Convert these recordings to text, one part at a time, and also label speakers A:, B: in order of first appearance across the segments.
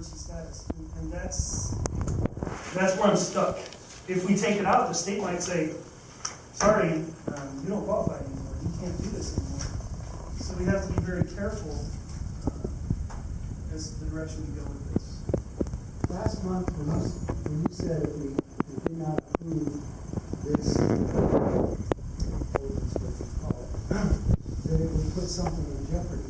A: emergency status. And that's where I'm stuck. If we take it out, the state might say, sorry, you don't qualify anymore. You can't do this anymore. So we have to be very careful as the direction we go with this.
B: Last month, when you said if we did not approve this, what you call it, that it would put something in jeopardy.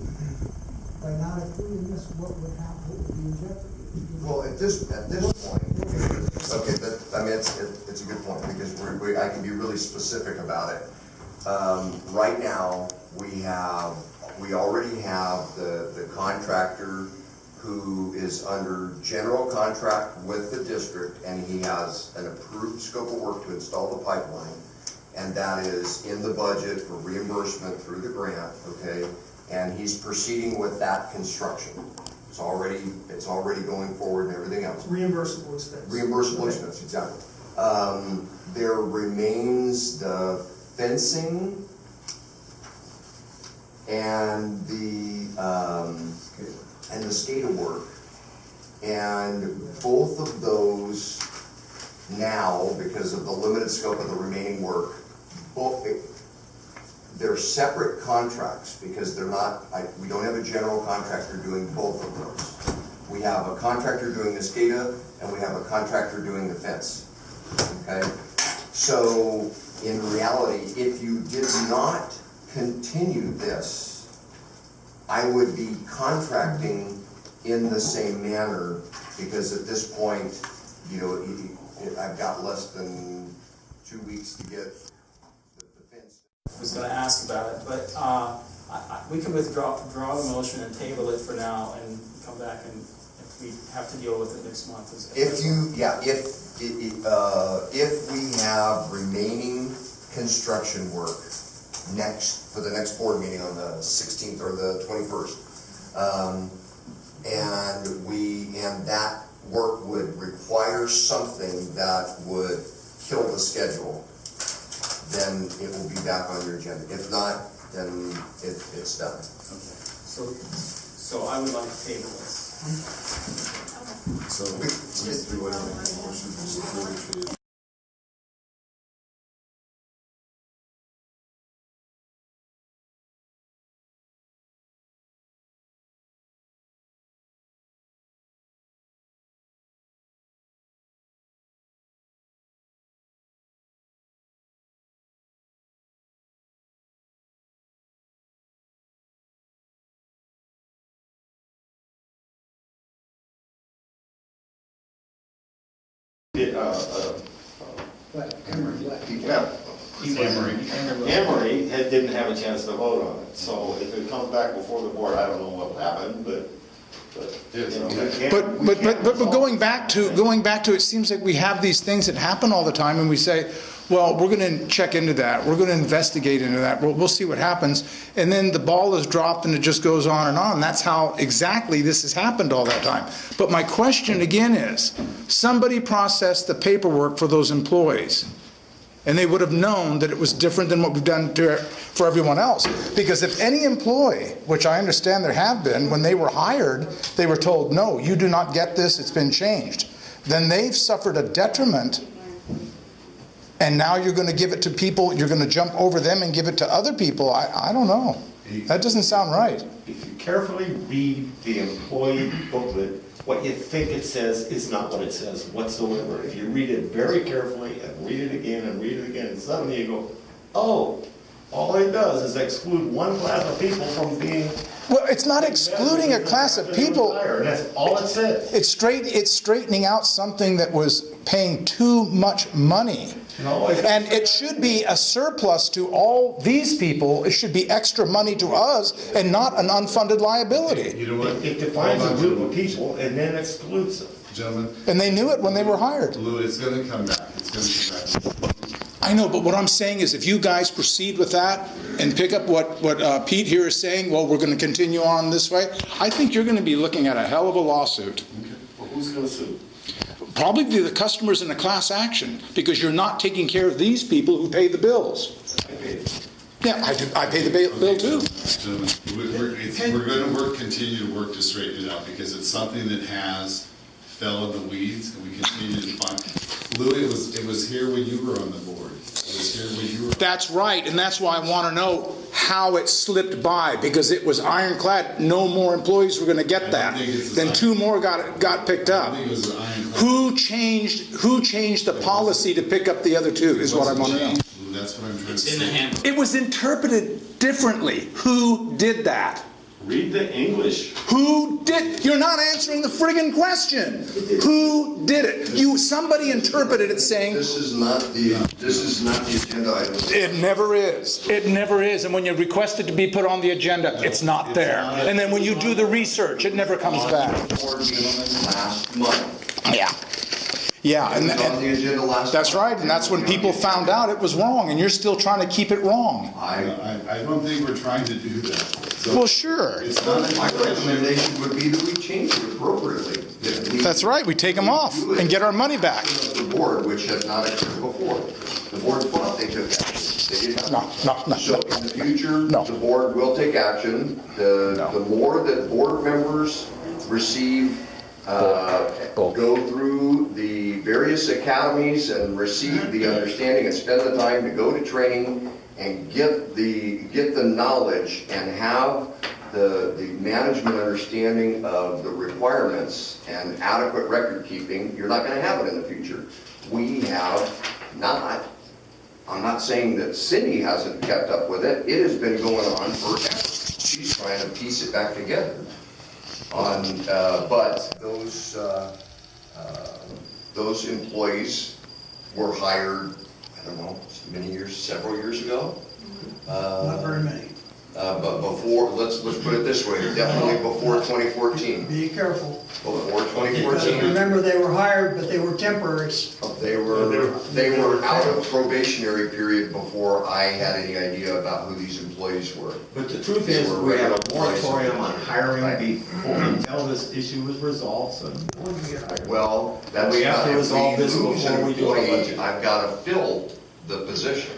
B: By not approving this, what would happen? What would be in jeopardy?
C: Well, at this point, okay, I mean, it's a good point, because I can be really specific about it. Right now, we already have the contractor who is under general contract with the district, and he has an approved scope of work to install the pipeline, and that is in the budget for reimbursement through the grant, okay? And he's proceeding with that construction. It's already going forward and everything else.
A: Reimbursable expense.
C: Reimbursable expense, exactly. There remains the fencing and the skater work, and both of those now, because of the limited scope of the remaining work, they're separate contracts, because they're not, we don't have a general contractor doing both of those. We have a contractor doing the SCADA, and we have a contractor doing the fence, okay? So, in reality, if you did not continue this, I would be contracting in the same manner, because at this point, you know, I've got less than 2 weeks to get the fence.
D: I was going to ask about it, but we can withdraw the motion and table it for now and come back and if we have to deal with it next month.
C: If we have remaining construction work for the next board meeting on the 16th or the 21st, and that work would require something that would kill the schedule, then it will be back on your agenda. If not, then it's done.
D: Okay. So I would like to table this.
E: So we want to make a motion to support it.
F: Emory didn't have a chance to vote on it, so if it comes back before the board, I don't know what will happen, but
G: going back to it seems like we have these things that happen all the time, and we say, well, we're going to check into that, we're going to investigate into that, we'll see what happens, and then the ball is dropped and it just goes on and on. That's how exactly this has happened all that time. But my question again is, somebody processed the paperwork for those employees, and they would have known that it was different than what we've done for everyone else. Because if any employee, which I understand there have been, when they were hired, they were told, no, you do not get this, it's been changed, then they've suffered a detriment, and now you're going to give it to people, you're going to jump over them and give it to other people. I don't know. That doesn't sound right.
F: if you carefully read the employee booklet, what you think it says is not what it says whatsoever. If you read it very carefully and read it again and read it again, and suddenly you go, oh, all it does is exclude one class of people from being...
G: Well, it's not excluding a class of people.
F: That's all it says.
G: It's straightening out something that was paying too much money. And it should be a surplus to all these people. It should be extra money to us and not an unfunded liability.
E: You know what?
F: It defines a group of people and then excludes them.
E: Gentlemen.
G: And they knew it when they were hired.
E: Lou, it's going to come back. It's going to come back.
G: I know, but what I'm saying is if you guys proceed with that and pick up what Pete here is saying, well, we're going to continue on this way, I think you're going to be looking at a hell of a lawsuit.
E: Okay. Well, who's going to sue?
G: Probably the customers in a class action, because you're not taking care of these people who pay the bills. Yeah, I do, I pay the bill too.
E: Gentlemen, we're gonna continue to work to straighten it out, because it's something that has fell in the weeds, and we continue to find. Louis, it was here when you were on the board. It was here when you were.
G: That's right, and that's why I want to know how it slipped by, because it was ironclad, no more employees were going to get that. Then 2 more got picked
E: I
G: up.
E: think it was an ironclad.
G: Who changed the policy to pick up the other 2 is what I want to know.
E: That's what I'm trying to
D: It's
E: say.
D: in the handbook.
G: It was interpreted differently. Who did that?
F: Read the English.
G: Who did? You're not answering the friggin' question. Who did it? Somebody interpreted it saying,
C: This is not the agenda item.
G: it never is. It never is. And when you request it to be put on the agenda, it's not there. And then when you do the research, it never comes back.
C: Board meeting last month.
G: Yeah. Yeah,
C: It
G: and
C: was on the agenda last month.
G: that's right. And that's when people found out it was wrong, and you're still trying to keep it wrong.
E: I don't think we're trying to do that. So
G: Well, sure.
E: it's not
C: My recommendation would be that we change it appropriately. That we-
G: That's right. We take them off and get our money back.
C: The board, which had not occurred before. The board thought they took action. They did not.
G: No.
C: So in the future,
G: No.
C: the board will take action. The more that board members receive, go through the various academies and receive the understanding and spend the time to go to training and get the knowledge and have the management understanding of the requirements and adequate record keeping, you're not gonna have it in the future. We have not. I'm not saying that Cindy hasn't kept up with it. It has been going on forever. She's trying to piece it back together. But those employees were hired, I don't know, several years ago.
H: Not very many.
C: But before, let's put it this way, definitely before 2014.
H: Be careful.
C: Before
H: Because
C: 2014.
H: remember, they were hired, but they were temporaries.
C: They were out of probationary period before I had any idea about who these employees were.
F: But the truth is, we have a moratorium on hiring before, until this issue was resolved, so.
C: Well, that's
F: We have to
C: not, if
F: resolve
C: we
F: this
C: lose an
F: before we do our
C: employee,
F: budget.
C: I've got to fill the position.